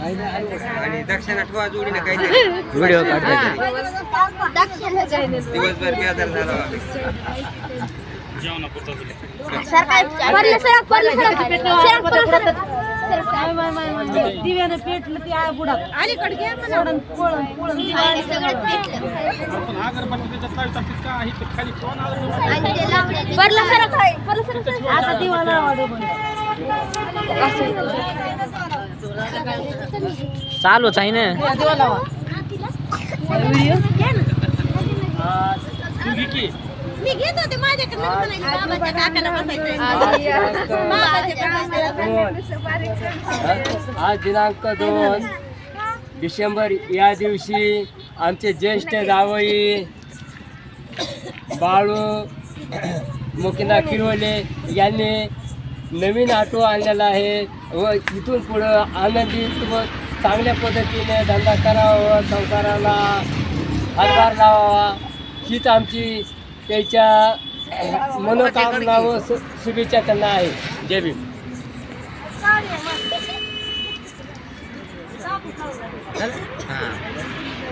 आणि दक्षिणा ठेवा जोडीने काहीतरी व्हिडिओ काढतो दिवसभर बेजार झाला दिव्यानं पेटलं ती आळ बुडात अलीकडे आता दिवा लावा चालूच आहे ना दिवा लावा मी घेत होते माझ्याकडे बाबाच्या काकाला आज दिनांक 2 डिसेंबर या दिवशी आमचे ज्येष्ठ जावई बाळू मुकिंदा किरोले यांनी नवीन ऑटो आणलेला आहे व इथून पुढं आनंदित व चांगल्या पद्धतीने धंदा करावा संसाराला हातभार लावावा हीच आमची त्याच्या मनोकामना व शुभेच्छा त्यांना आहे. जय भीम. हां